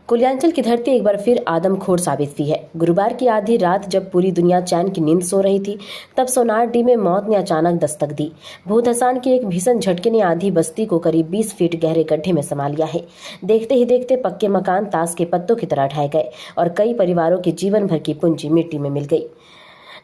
कुलियांचल की धरती एक बार फिर आदमखोर साबित हुई है। गुरुवार की आधी रात जब पूरी दुनिया चैन की नींद सो रही थी, तब सोनारडीह में मौत ने अचानक दस्तक दी। भूधसान के एक भीषण झटके ने आधी बस्ती को करीब 20 फीट गहरे गड्ढे में समा लिया है। देखते ही देखते पक्के मकान ताश के पत्तों की तरह ढह गए और कई परिवारों की जीवन भर की पूंजी मिट्टी में मिल गई।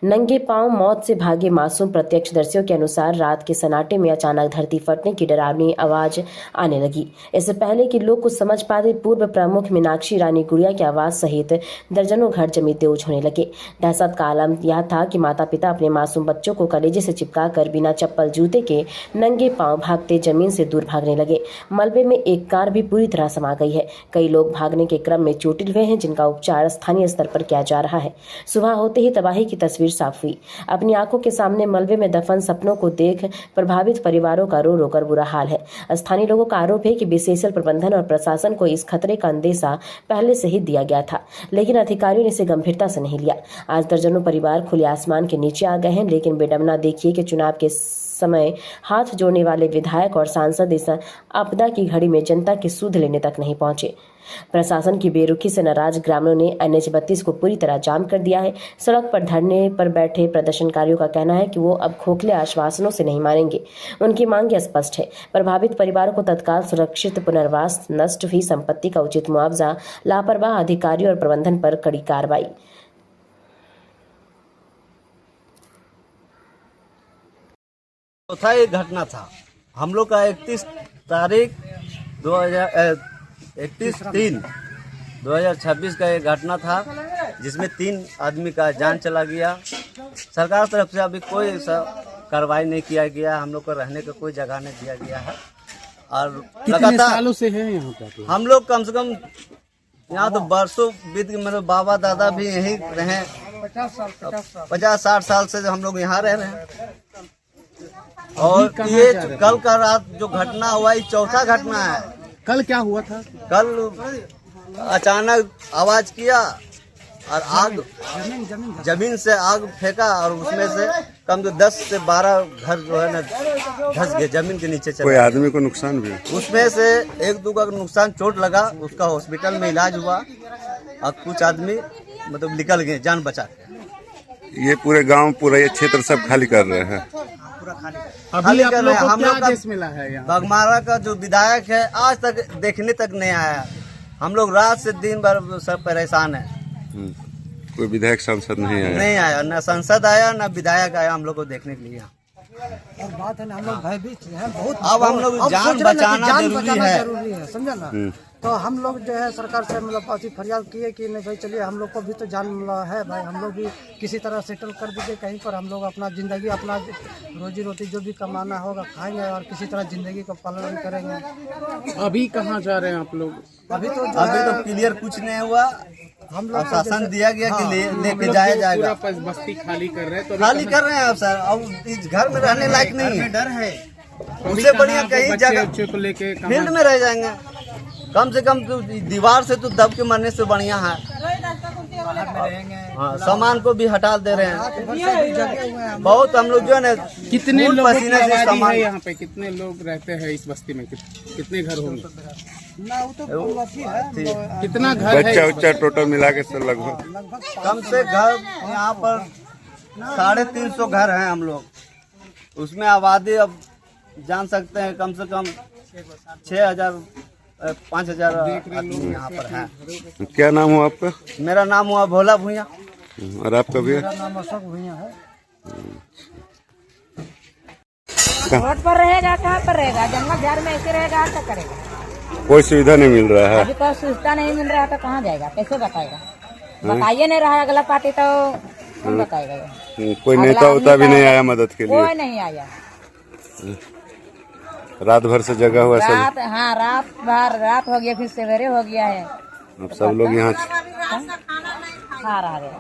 नंगे पांव मौत से भागे मासूम प्रत्यक्षदर्शियों के अनुसार रात के सन्नाटे में अचानक धरती फटने की डरावनी आवाज आने लगी। इससे पहले कि लोग कुछ समझ पाते, पूर्व प्रमुख मीनाक्षी रानी गुड़िया की आवाज सहित दर्जनों घर जमींदोज होने लगे। दहशत का आलम यह था कि माता पिता अपने मासूम बच्चों को कलेजे से चिपकाकर बिना चप्पल जूते के नंगे पांव भागते जमीन से दूर भागने लगे। मलबे में एक कार भी पूरी तरह समा गई है। कई लोग भागने के क्रम में चोटिल हुए हैं, जिनका उपचार स्थानीय स्तर पर किया जा रहा है। सुबह होते ही तबाही की तस्वीर साफ हुई। अपनी आंखों के सामने मलबे में दफन सपनों को देख प्रभावित परिवारों का रो रो कर बुरा हाल है। स्थानीय लोगों का आरोप है कि बीसीएसएल प्रबंधन और प्रशासन को इस खतरे का अंदेशा पहले से ही दिया गया था, लेकिन अधिकारियों ने इसे गंभीरता से नहीं लिया। आज दर्जनों परिवार खुले आसमान के नीचे आ गए हैं, लेकिन बेडमना देखिए कि चुनाव के समय हाथ जोड़ने वाले विधायक और सांसद इस आपदा की घड़ी में जनता की सुध लेने तक नहीं पहुंचे। प्रशासन की बेरुखी से नाराज ग्रामीणों ने NH-32 को पूरी तरह जाम कर दिया है। सड़क पर धरने पर बैठे प्रदर्शनकारियों का कहना है कि वो अब खोखले आश्वासनों से नहीं मानेंगे। उनकी मांग स्पष्ट है। प्रभावित परिवारों को तत्काल सुरक्षित पुनर्वास, नष्ट हुई संपत्ति का उचित मुआवजा, लापरवाह अधिकारियों और प्रबंधन पर कड़ी कार्रवाई। चौथा एक घटना था। हम लोग का 31/3/2026 का एक घटना था, जिसमें 3 आदमी का जान चला गया। सरकार तरफ से अभी कोई ऐसा कार्रवाई नहीं किया गया। हम लोग को रहने का कोई जगह नहीं दिया गया है। और कितने सालों से है यहाँ पर? हम लोग कम से कम यहाँ तो बरसों बीत गए। मेरे बाबा दादा भी यहीं रहे। 50-60 साल से हम लोग यहाँ रह रहे हैं। और ये कल का रात जो घटना हुआ, ये चौथा घटना है। कल क्या हुआ था? कल अचानक आवाज किया और आग जमीन से आग फेंका और उसमें से कम से 10 से 12 घर जो है ना धंस गए, जमीन के नीचे चले। कोई आदमी को नुकसान भी? उसमें से 1-2 का नुकसान, चोट लगा, उसका हॉस्पिटल में इलाज हुआ और कुछ आदमी मतलब निकल गए जान बचा के। ये पूरे गांव, पूरा ये क्षेत्र सब खाली कर रहे हैं। अभी आप लोग को हम क्या लोग का आदेश मिला है यहाँ? बघमारा का जो विधायक है आज तक देखने तक नहीं आया। हम लोग रात से दिन भर सब परेशान है। कोई विधायक सांसद नहीं आया, न सांसद आया न विधायक आया हम लोग को देखने के लिए। और बात है ना, हम लोग भयभीत हैं बहुत। अब हम लोग जान बचाना जरूरी है, समझा ना। तो हम लोग जो है सरकार से मतलब काफी फरियाद किए कि नहीं भाई चलिए, हम लोग को भी तो जान मिला है भाई, हम लोग भी किसी तरह सेटल कर दीजिए कहीं पर। हम लोग अपना जिंदगी, अपना रोजी रोटी जो भी कमाना होगा खाएंगे और किसी तरह जिंदगी का पालन करेंगे। अभी कहाँ जा रहे हैं आप लोग? अभी तो क्लियर कुछ नहीं हुआ। हम लोग शासन दिया गया कि लेके जाया जाएगा। पूरा बस्ती खाली कर रहे हैं तो खाली कर रहे हैं आप सर। अब इस घर में रहने लायक नहीं है, डर है। उससे बढ़िया कहीं जगह को लेके फील्ड में रह जाएंगे। कम से कम तो दीवार से तो दब के मरने से बढ़िया है। हाँ, सामान को भी हटा दे रहे हैं। बहुत हम लोग जो है ना, कितने लोग पसीने से सामान, यहाँ पे कितने लोग रहते हैं इस बस्ती में? कितने घर होंगे? कितना घर है? बच्चा टोटल मिला के सर लगभग कम से घर यहाँ पर 350 घर हैं हम लोग। उसमें आबादी अब जान सकते हैं कम से कम 6,000-5,000 आदमी यहाँ पर हैं। क्या नाम हुआ आपका? मेरा नाम हुआ भोला भूया। और आपका भी? मेरा नाम अशोक भूया है। रोड पर रहेगा, कहाँ पर रहेगा? जंगल झाड़ में ऐसे रहेगा, क्या करेगा? कोई सुविधा नहीं मिल रहा है। अभी कोई सुविधा नहीं मिल रहा है तो कहाँ जाएगा, कैसे बताएगा? बताइए नहीं रहा अगला पार्टी तो कौन बताएगा? कोई नेता उता भी नहीं आया मदद के लिए? कोई नहीं आया। रात भर से जगा हुआ सब? हाँ, रात हो गया, फिर सवेरे हो गया है। अब सब लोग यहाँ खा रहा है।